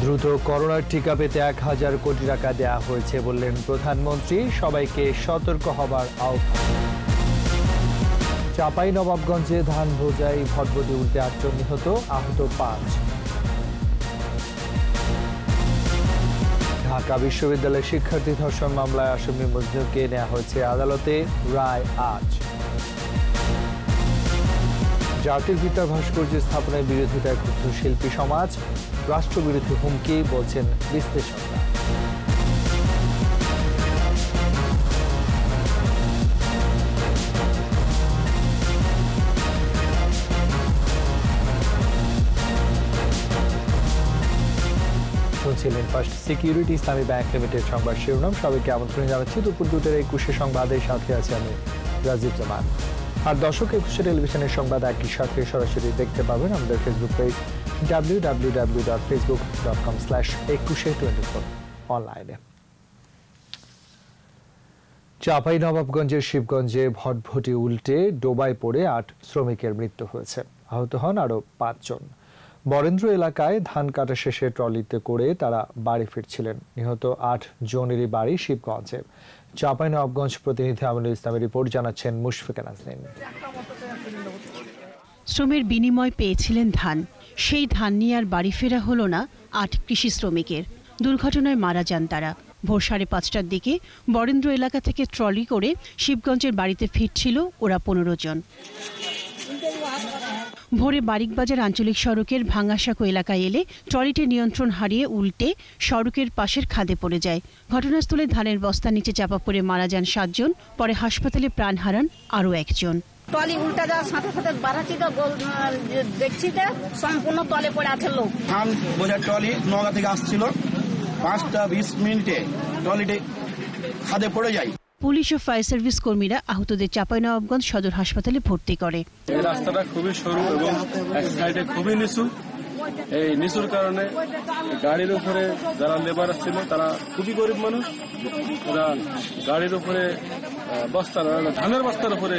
দ্রুত করোনার টিকা পেতে ১,০০০ কোটি টাকা দেওয়া হয়েছে বললেন প্রধানমন্ত্রী। সবাইকে সতর্ক হবার আহ্বান। চাঁপাইনবাবগঞ্জে ধান বোঝাই ভটভটি উল্টে ৮ জন নিহত, আহত ৫। ঢাকা বিশ্ববিদ্যালয়ের শিক্ষার্থী ধর্ষণ মামলায় আসামি মজনুকে নেওয়া হয়েছে আদালতে, রায় আজ। জাতির পিতার ভাস্কর্য স্থাপনের বিরোধিতায় ক্ষুব্ধ শিল্পী সমাজ, রাষ্ট্রবিরোধী হুমকি বলছেন বিশ্লেষকরা। শুনছিলেন ফার্স্ট সিকিউরিটি ইসলামী ব্যাংক লিমিটেড সংবাদ শিরোনাম। সবাইকে আমন্ত্রণ জানাচ্ছি দুপুর ২টার ২১ সংবাদের সাথে আছে আমি রাজীব জামান। আর দর্শক ২১ টেলিভিশনের সংবাদ একই সাথে সরাসরি দেখতে পাবেন আমাদের ফেসবুক পেজ www.facebook.com/2124 অনলাইনে। চাঁপাইনবাবগঞ্জের শিবগঞ্জে ভটভটি উল্টে ডোবায় পড়ে ৮ শ্রমিকের মৃত্যু হয়েছে, আহত হন আরও ৫ জন। বরেন্দ্র এলাকায় ধান কাটা শেষে ট্রলিতে করে তারা বাড়ি ফিরছিলেন। নিহত ৮ জনেরই বাড়ি শিবগঞ্জে। চাঁপাইনবাবগঞ্জ প্রতিনিধি আমিনুল ইসলামের রিপোর্ট, জানাচ্ছেন মুশফিকা নাজনীন। শ্রমের বিনিময় পেয়েছিলেন ধান, সেই ধান নিয়ে আর বাড়ি ফেরা হলো না ৮ কৃষি শ্রমিকের। দুর্ঘটনায় মারা যান তারা। ভোর ৫:৩০টার দিকে বরেন্দ্র এলাকা থেকে ট্রলি করে শিবগঞ্জের বাড়িতে ফিরছিল ওরা ১৫ জন। ভোরে বারিকবাজার আঞ্চলিক সড়কের ভাঙ্গাসাঁকো এলাকায় এলে ট্রলিটি নিয়ন্ত্রণ হারিয়ে উল্টে সড়কের পাশের খাদে পড়ে যায়। ঘটনাস্থলে ধানের বস্তা নিচে চাপা পড়ে মারা যান ৭ জন, পরে হাসপাতালে প্রাণ হারান আরও ১ জন। টলি উল্টা যাওয়ার সাথে সাথে বাড়াচ্ছি তো দেখছি যে সম্পূর্ণ তলে পড়ে আছে লোক। ধান বোঝার টলি নওগাঁ থেকে আসছিল, ৫টা ২০ মিনিটে টলিটি খাদে পড়ে যায়। পুলিশ ও ফায়ার সার্ভিস কর্মীরা আহতদের চাঁপাইনবাবগঞ্জ সদর হাসপাতালে ভর্তি করে। এই রাস্তাটা খুবই সরু এবং এক সাইডে খুবই নিচু। এই নিচুর কারণে গাড়ির উপরে যারা লেবার ছিল তারা খুবই গরিব মানুষ, তারা গাড়ির উপরে ধানের বস্তার উপরে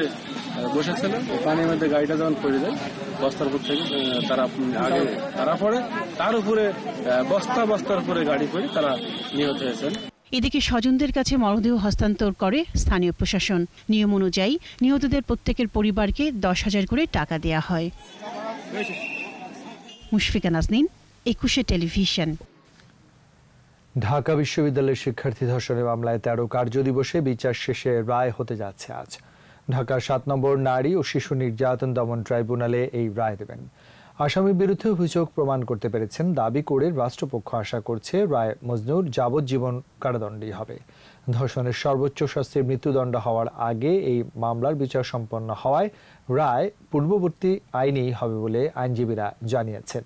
বসেছিল। পানির মধ্যে গাড়িটা যখন পড়ে যায় বস্তার উপর থেকে তারা আগে তারা পড়ে, তার উপরে বস্তার উপরে গাড়ি পড়ে তারা নিহত হয়েছেন। এদিকে স্বজনদের কাছে মরদেহ হস্তান্তর করে স্থানীয় প্রশাসন। নিয়ম অনুযায়ী নিহতদের প্রত্যেকের পরিবারকে ১০,০০০ করে টাকা দেয়া হয়। মুশফিকা নাজনীন, ২১ টেলিভিশন। ঢাকা বিশ্ববিদ্যালয়ের শিক্ষার্থী ধর্ষণের মামলায় ১৩ কার্যদিবসে বিচার শেষে রায় হতে যাচ্ছে আজ। ঢাকার ৭ নম্বর নারী ও শিশু নির্যাতন দমন ট্রাইব্যুনালে এই রায় দেবেন। আসামির বিরুদ্ধে অভিযোগ প্রমাণ করতে পেরেছেন দাবি করে রাষ্ট্রপক্ষ আশা করছে রায় মজনুর যাবজ্জীবন কারাদণ্ডই হবে। ধর্ষণের সর্বোচ্চ শাস্তির মৃত্যুদণ্ড হওয়ার আগে এই মামলার বিচার সম্পন্ন হওয়ায় রায় পূর্ববর্তী আইনেই হবে বলে আইনজীবীরা জানিয়েছেন।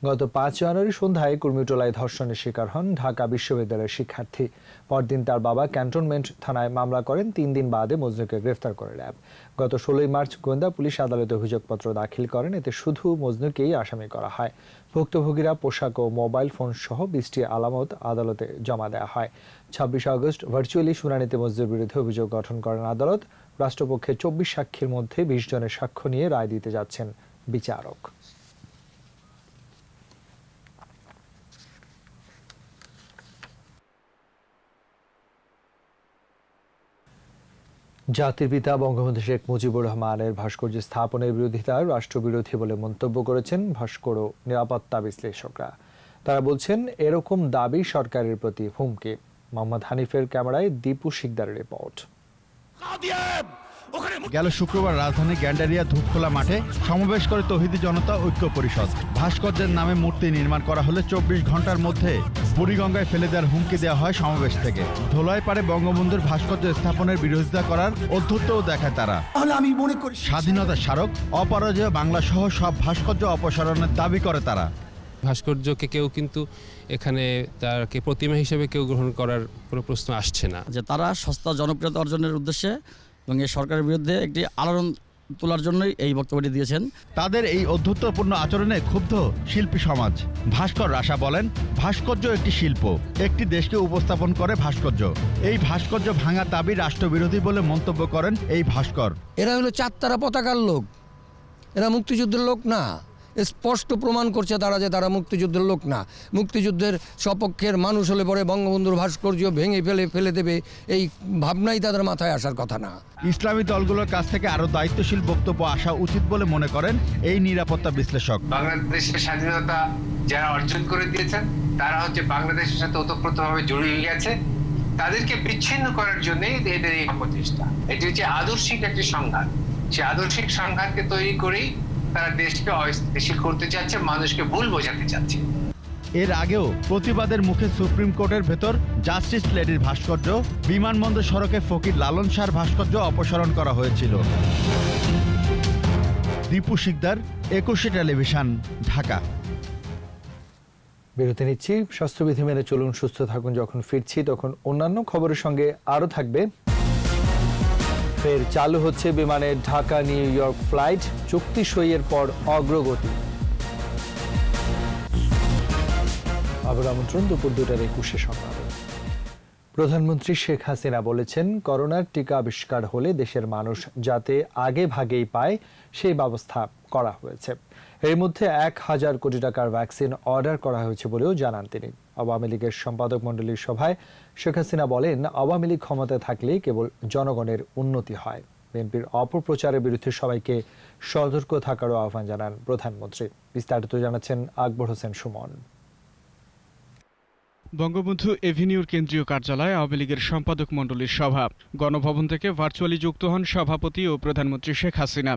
গত ৫ জানুয়ারি সন্ধ্যায় কুর্মিটোলায় ধর্ষণের শিকার হন ঢাকা বিশ্ববিদ্যালয়ের শিক্ষার্থী। পরদিন তার বাবা ক্যান্টনমেন্ট থানায় মামলা করেন। ৩ দিন বাদে মজনুকে গ্রেফতার করে র্যাব। গত ১৬ মার্চ গোয়েন্দা পুলিশ আদালতে অভিযোগপত্র দাখিল করেন। এতে শুধু মজনুকেই আসামি করা হয়। ভুক্তভোগীরা পোশাক ও মোবাইল ফোন সহ ২০টি আলামত আদালতে জমা দেওয়া হয়। ২৬ আগস্ট ভার্চুয়ালি শুনানিতে মজনুর বিরুদ্ধে অভিযোগ গঠন করেন আদালত। রাষ্ট্রপক্ষে ২৪ সাক্ষীর মধ্যে ২০ জনের সাক্ষ্য নিয়ে রায় দিতে যাচ্ছেন বিচারক। জাতির পিতা বঙ্গবন্ধু শেখ মুজিবুর রহমানের ভাস্কর্য স্থাপনের বিরোধিতায় রাষ্ট্রবিরোধী বলে মন্তব্য করেছেন ভাস্কর ও নিরাপত্তা বিশ্লেষকরা। তারা বলছেন এরকম দাবি সরকারের প্রতি হুমকি। মোহাম্মদ হানিফের ক্যামেরায় দীপু শিকদারের রিপোর্ট। গেল শুক্রবার রাজধানীর গ্যান্ডারিয়া ধূপখোলা মাঠে সমাবেশ করে তৌহিদি জনতা ঐক্য পরিষদ। ভাস্কর্যের নামে মূর্তি নির্মাণ করা হলে ২৪ ঘন্টার মধ্যে বুড়িগঙ্গায় ফেলে দেওয়ার হুমকি দেওয়া হয় সমাবেশ থেকে। ধোলায় পারে বঙ্গবন্ধুর ভাস্কর্য স্থাপনের বিরোধিতা করার অধ্যত্তও দেখায় তারা। স্বাধীনতার স্মারক, অপরাজেয় বাংলা সহ সব ভাস্কর্য অপসারণের দাবি করে তারা। ভাস্কর্যকে কেউ কিন্তু এখানে তাকে প্রতিমা হিসেবে কেউ গ্রহণ করার কোনো প্রশ্ন আসছে না। যে তারা সস্তা জনপ্রিয়তা অর্জনের উদ্দেশ্যে এবং এই সরকারের বিরুদ্ধে একটি আলোড়ন তোলার জন্যই এই বক্তব্যটি দিয়েছেন। তাদের এই অধ্যত্বপূর্ণ আচরণে ক্ষুব্ধ শিল্পী সমাজ। ভাস্কর রাশা বলেন, ভাস্কর্য একটি শিল্প, একটি দেশকে উপস্থাপন করে ভাস্কর্য। এই ভাস্কর্য ভাঙা দাবি রাষ্ট্রবিরোধী বলে মন্তব্য করেন এই ভাস্কর। এরা হলো চারতারা পতাকার লোক, এরা মুক্তিযুদ্ধের লোক না, স্পষ্ট প্রমাণ করছে তারা যে তারা মুক্তিযুদ্ধের লোক না। মুক্তিযুদ্ধের সপক্ষের মানুষ হলে পরে বঙ্গবন্ধুর ভাস্কর্য ভেঙে ফেলে দেবে এই ভাবনাই তাদের মাথায় আসার কথা না। ইসলামী দলগুলোর কাছ থেকে আরো দায়িত্বশীল বক্তব্য আসা উচিত বলে মনে করেন এই নিরাপত্তা বিশ্লেষক। বাংলাদেশের স্বাধীনতা যারা অর্জন করে দিয়েছেন তারা হচ্ছে বাংলাদেশের সাথে ওতপ্রোতভাবে জড়িয়ে গেছে, তাদেরকে বিচ্ছিন্ন করার জন্য এদের এই প্রচেষ্টা। এটি হচ্ছে আদর্শিক একটি সংঘাত। সে আদর্শিক সংঘাতকে তৈরি করেই তারা দেশকে অস্থিতিশীল করতে চাচ্ছে, মানুষকে ভুল বোঝাতে চাচ্ছে। এর আগেও প্রতিবাদের মুখে সুপ্রিম কোর্টের ভেতর জাস্টিস লেডির ভাস্কর্য, বিমানবন্দর সড়কে ফকির লালন শাহর ভাস্কর্য অপসারণ করা হয়েছিল। দীপু শিকদার, 21 টেলিভিশন, ঢাকা। বিরতি নিচ্ছি। স্বাস্থ্যবিধি মেনে চলুন, সুস্থ থাকুন। যখন ফিরছি তখন অন্যান্য খবরের সঙ্গে আরও থাকবে। ফের চালু হচ্ছে বিমানের ঢাকা নিউ ইয়র্ক ফ্লাইট, চুক্তি সইয়ের পর অগ্রগতি। আবার আমন্ত্রণ দুপুর 2টার 21 সংবাদে। প্রধানমন্ত্রী শেখ হাসিনা বলেছেন, করোনার টিকা আবিষ্কার হলে দেশের মানুষ যাতে আগে ভাগেই পায় সেই ব্যবস্থা করা হয়েছে। এর মধ্যে 1000 কোটি টাকার ভ্যাকসিন অর্ডার করা হয়েছে বলেও জানান তিনি। আওয়ামী লীগের সম্পাদক মণ্ডলীর সভায় শেখ হাসিনা বলেন, আওয়ামী লীগ ক্ষমতায় থাকলেই কেবল জনগণের উন্নতি হয়। বিএনপির অপপ্রচারের বিরুদ্ধে সবাইকে সতর্ক থাকারও আহ্বান জানান প্রধানমন্ত্রী। বিস্তারিত জানাচ্ছেন আকবর হোসেন সুমন। বঙ্গবন্ধু এভিনিউর কেন্দ্রীয় কার্যালয়ে আওয়ামী লীগের সম্পাদক মণ্ডলীর সভা। গণভবন থেকে ভার্চুয়ালি যুক্ত হন সভাপতি ও প্রধানমন্ত্রী শেখ হাসিনা।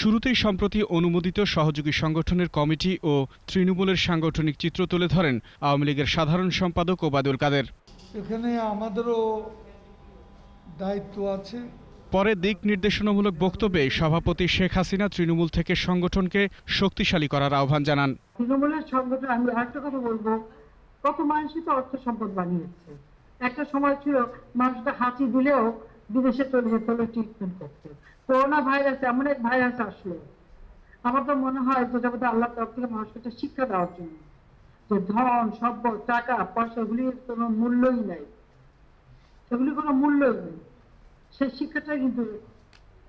শুরুতেই সম্প্রতি অনুমোদিত সহযোগী সংগঠনের কমিটি ও তৃণমূলের সাংগঠনিক চিত্র তুলে ধরেন আওয়ামী লীগের সাধারণ সম্পাদক ওবায়দুল কাদের। এখানে আমাদেরও দায়িত্ব আছে। পরে দিক নির্দেশনামূলক বক্তব্যে সভাপতি শেখ হাসিনা তৃণমূল থেকে সংগঠনকে শক্তিশালী করার আহ্বান জানান। তৃণমূলের সংগঠন, আমি আরেকটা কথা বলবো, কত মানুষই তো অর্থ সম্পদ বানিয়েছে। একটা সময় ছিল মানুষটা হাঁচি দিলেও বিদেশে চলে যেত ট্রিটমেন্ট করতে। করোনা ভাইরাস এমন এক ভাইরাস আসলো, আমার তো মনে হয় প্রজাপতি আল্লাহ তরফ থেকে মানুষকে শিক্ষা দেওয়ার জন্য যে ধন সম্পদ টাকা পয়সা এগুলির কোনো মূল্যই নাই, এগুলি কোনো মূল্যই নেই, সেই শিক্ষাটা কিন্তু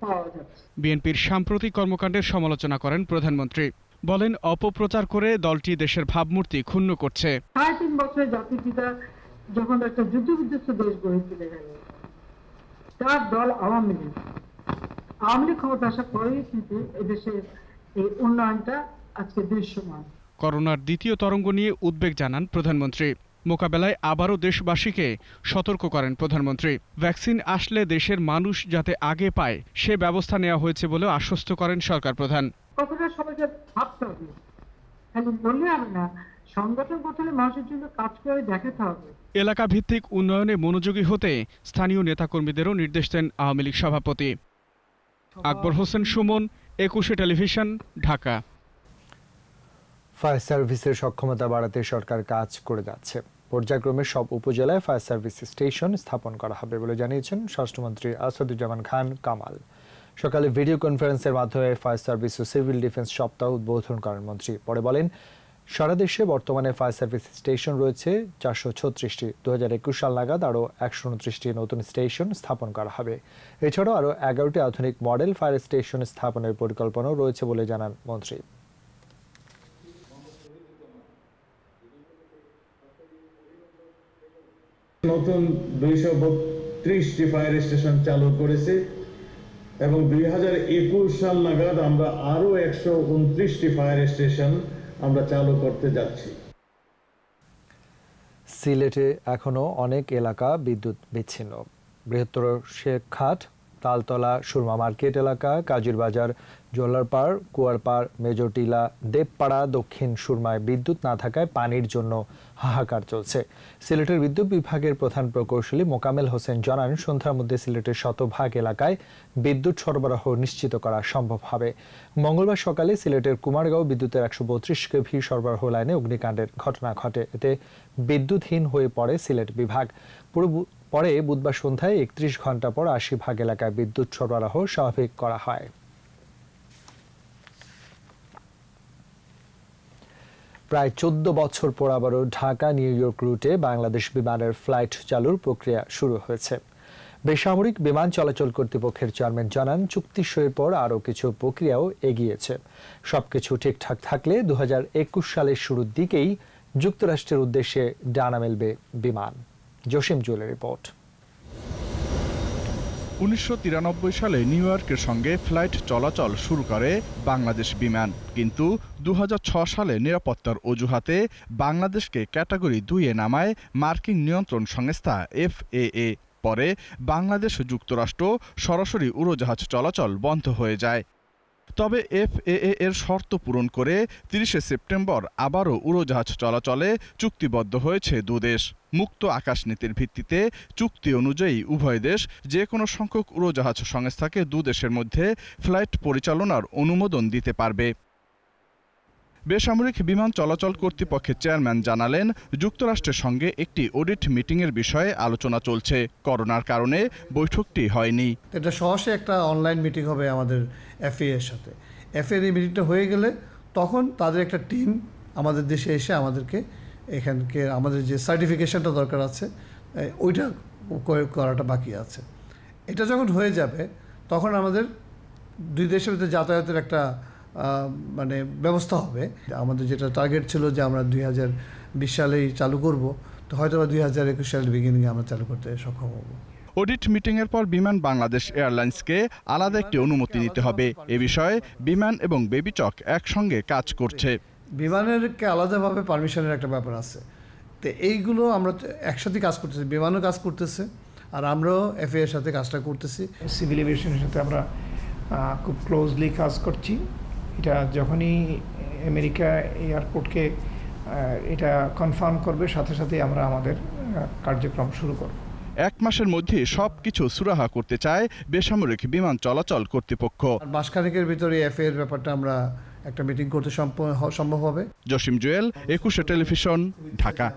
পাওয়া যাচ্ছে। বিএনপির সাম্প্রতিক কর্মকাণ্ডের সমালোচনা করেন প্রধানমন্ত্রী। বলেন, অপপ্রচার করে দলটি দেশের ভাবমূর্তি ক্ষুণ্ণ করছে। 3.5 বছরের জাতির পিতা যখন একটা যুদ্ধ বিধ্বস্ত দেশ গড়ে তুলে গেল, তার দল আওয়ামী লীগ ক্ষমতা আসার পরেই কিন্তু এদেশের এই উন্নয়নটা আজকে দৃশ্যমান। করোনার দ্বিতীয় তরঙ্গ নিয়ে উদ্বেগ জানান প্রধানমন্ত্রী। মোকাবেলায় আবারও দেশবাসীকে সতর্ক করেন প্রধানমন্ত্রী। ভ্যাকসিন আসলে দেশের মানুষ যাতে আগে পায় সে ব্যবস্থা নেওয়া হয়েছে বলে আশ্বস্ত করেন সরকার প্রধান। কতটা সবাইকে ভাবতে হবে, এখন বললে হবে না, সংগঠন গঠনে মানুষের জন্য কাজ করে দেখাতে হবে। এলাকা ভিত্তিক উন্নয়নে মনোযোগী হতে স্থানীয় নেতাকর্মীদেরও নির্দেশ দেন আওয়ামী লীগ সভাপতি। আকবর হোসেন সুমন, 21 টেলিভিশন, ঢাকা। ফায়ার সার্ভিসের সক্ষমতা বাড়াতে সরকার কাজ করে যাচ্ছে। পর্যায়ক্রমে সব উপজেলায় ফায়ার সার্ভিস স্টেশন স্থাপন করা হবে বলে জানিয়েছেন স্বরাষ্ট্রমন্ত্রী আসাদুজ্জামান খান কামাল। সকালে ভিডিও কনফারেন্সের মাধ্যমে ফায়ার সার্ভিস ও সিভিল ডিফেন্স সপ্তাহ উদ্বোধন করেন মন্ত্রী। পরে বলেন, সারা দেশে বর্তমানে ফায়ার সার্ভিস স্টেশন রয়েছে 436টি। 2021 সাল নাগাদ আরও 129টি নতুন স্টেশন স্থাপন করা হবে। এছাড়াও আরও 11টি আধুনিক মডেল ফায়ার স্টেশন স্থাপনের পরিকল্পনাও রয়েছে বলে জানান মন্ত্রী। নতুন 232টি ফায়ার স্টেশন চালু করেছে এবং 2021 সাল নাগাদ আমরা আরো 129টি ফায়ার স্টেশন আমরা চালু করতে যাচ্ছি। সিলেটে এখনো অনেক এলাকা বিদ্যুৎ বিচ্ছিন্ন। বৃহত্তর শেখঘাট, তালতলা, সুরমা মার্কেট এলাকা, কাজীর বাজার, জোল্লারপাড়, কুয়ারপাড়, মেজরটিলা, দেবপাড়া, দক্ষিণ সুরমায় বিদ্যুৎ না থাকায় পানির জন্য হাহাকার চলছে। সিলেটের বিদ্যুৎ বিভাগের প্রধান প্রকৌশলী মোকামেল হোসেন জানান, সন্ধ্যার মধ্যে সিলেটের শতভাগ এলাকায় বিদ্যুৎ সরবরাহ নিশ্চিত করা সম্ভব হবে। মঙ্গলবার সকালে সিলেটের কুমারগাঁও বিদ্যুতের 132 কেভি সরবরাহ লাইনে অগ্নিকাণ্ডের ঘটনা ঘটে। এতে বিদ্যুৎহীন হয়ে পড়ে সিলেট বিভাগ। পরে বুধবার সন্ধ্যায় 31 ঘন্টা পর 80 ভাগ এলাকায় বিদ্যুৎ সরবরাহ স্বাভাবিক করা হয়। প্রায় 14 বছর পর আবারও ঢাকা নিউ ইয়র্ক রুটে বাংলাদেশ বিমানের ফ্লাইট চালুর প্রক্রিয়া শুরু হয়েছে। বেসামরিক বিমান চলাচল কর্তৃপক্ষের চেয়ারম্যান জানান, চুক্তি সইয়ের পর আরও কিছু প্রক্রিয়াও এগিয়েছে। সবকিছু ঠিকঠাক থাকলে 2021 সালের শুরুর দিকেই যুক্তরাষ্ট্রের উদ্দেশ্যে ডানা মেলবে বিমান। জসিম জুয়েলের রিপোর্ট। 1993 সালে নিউ ইয়র্কের সঙ্গে ফ্লাইট চলাচল শুরু করে বাংলাদেশ বিমান, কিন্তু 2006 সালে নিরাপত্তার অজুহাতে বাংলাদেশকে ক্যাটাগরি 2-এ নামায় মার্কিন নিয়ন্ত্রণ সংস্থা FAA। পরে বাংলাদেশ যুক্তরাষ্ট্র সরাসরি উড়োজাহাজ চলাচল বন্ধ হয়ে যায়। তবে FAA এর শর্ত পূরণ করে 30 সেপ্টেম্বর আবারও উড়োজাহাজ চলাচলে চুক্তিবদ্ধ হয়েছে দুদেশ। মুক্ত আকাশ নীতির ভিত্তিতে চুক্তি অনুযায়ী উভয় দেশ যে কোনো সংখ্যক উড়োজাহাজ সংস্থাকে দুদেশের মধ্যে ফ্লাইট পরিচালনার অনুমোদন দিতে পারবে। বেসামরিক বিমান চলাচল কর্তৃপক্ষের চেয়ারম্যান জানালেন, যুক্তরাষ্ট্রের সঙ্গে একটি অডিট মিটিংয়ের বিষয়ে আলোচনা চলছে। করোনার কারণে বৈঠকটি হয়নি। এটা সহসে একটা অনলাইন মিটিং হবে আমাদের FAA এর সাথে। FAA এর মিটিংটা হয়ে গেলে তখন তাদের একটা টিম আমাদের দেশে এসে আমাদেরকে এখানকে আমাদের যে সার্টিফিকেশনটা দরকার আছে ওইটা করাটা বাকি আছে। এটা যখন হয়ে যাবে তখন আমাদের দুই দেশের ভিতরে যাতায়াতের একটা মানে ব্যবস্থা হবে। আমাদের যেটা টার্গেট ছিল যে আমরা 2020 সালেই চালু করব, তো হয়তো 2021 সালের বিগিনিংয়ে আমরা চালু করতে সক্ষম হব। অডিট মিটিংয়ের পর বিমান বাংলাদেশ এয়ারলাইন্সকে আলাদা একটি অনুমতি নিতে হবে। এ বিষয়ে বিমান এবং বেবিচক একসঙ্গে কাজ করছে। বিমানেরকে আলাদাভাবে পারমিশনের একটা ব্যাপার আছে, তো এইগুলো আমরা একসাথে কাজ করতেছি। বিমানও কাজ করতেছে আর আমরাও FAA এর সাথে কাজটা করতেছি। সিভিল এভিয়েশনের সাথে আমরা খুব ক্লোজলি কাজ করছি। এটা যখনই আমেরিকা এয়ারপোর্টকে এটা কনফার্ম করবে, সাথে সাথে আমরা আমাদের কার্যক্রম শুরু করব। 1 মাসের মধ্যে সবকিছু সুরাহা করতে চায় বেসামরিক বিমান চলাচল কর্তৃপক্ষ। মাসখানেকের ভিতরে FAA এর ব্যাপারটা আমরা একটা মিটিং করতে সম্ভব হবে। জসিম জুয়েল, 21 টেলিভিশন, ঢাকা।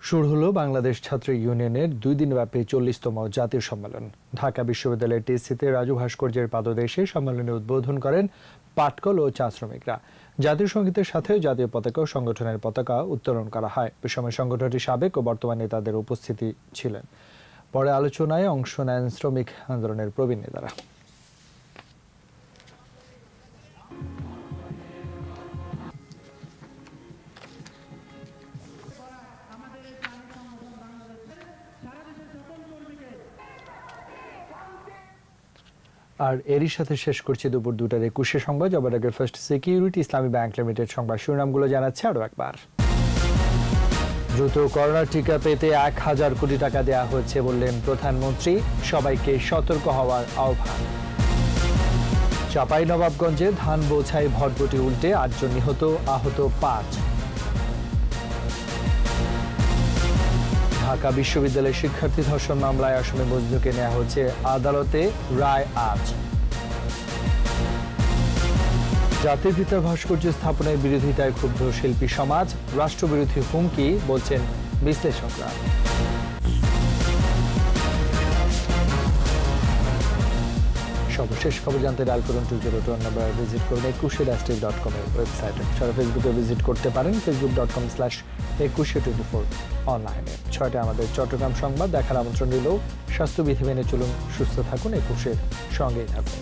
শুরু হলো বাংলাদেশ ছাত্র ইউনিয়নের 2 দিনব্যাপী 40তম জাতীয় সম্মেলন। ঢাকা বিশ্ববিদ্যালয়ের TCতে রাজু ভাস্কর্যের পাদদেশে সম্মেলনে উদ্বোধন করেন পাটকল ও চা শ্রমিকরা। জাতীয় সঙ্গীতের সাথে জাতীয় পতাকা ও সংগঠনের পতাকা উত্তোলন করা হয়। এ সময় সংগঠনটির সাবেক ও বর্তমান নেতাদের উপস্থিতি ছিলেন। পরে আলোচনায় অংশ নেন শ্রমিক আন্দোলনের প্রবীণ নেতারা। আর এরই সাথে শেষ করছি দুপুর 2টার 21 সংবাদ। যাবার আগে ফার্স্ট সিকিউরিটি ইসলামী ব্যাংক লিমিটেড সংবাদ শিরোনামগুলো জানাচ্ছে আরও একবার। দ্রুত করোনা টিকা পেতে 1000 কোটি টাকা দেওয়া হয়েছে বললেন প্রধানমন্ত্রী, সবাইকে সতর্ক হওয়ার আহ্বান। চাঁপাইনবাবগঞ্জে ধান বোঝাই ভটভটি উল্টে 8 জন নিহত, আহত 5। ঢাকা বিশ্ববিদ্যালয়ের শিক্ষার্থী ধর্ষণ মামলায় আসামি মজনুকে নেওয়া হচ্ছে আদালতে, রায় আজ। জাতির পিতা ভাস্কর্য স্থাপনের বিরোধিতায় ক্ষুব্ধ শিল্পী সমাজ, রাষ্ট্রবিরোধী হুমকি বলছেন বিশ্লেষকরা। সর্বশেষ খবর জানতে ডায়াল করুন 202 নাম্বার, ভিজিট করুন 21.com এর ওয়েবসাইটে। সারা ফেসবুকে ভিজিট করতে পারেন facebook.com/2124 অনলাইনে। 6টায় আমাদের চট্টগ্রাম সংবাদ দেখার আমন্ত্রণ রইল। স্বাস্থ্যবিধি মেনে চলুন, সুস্থ থাকুন, 21-এর সঙ্গেই থাকুন।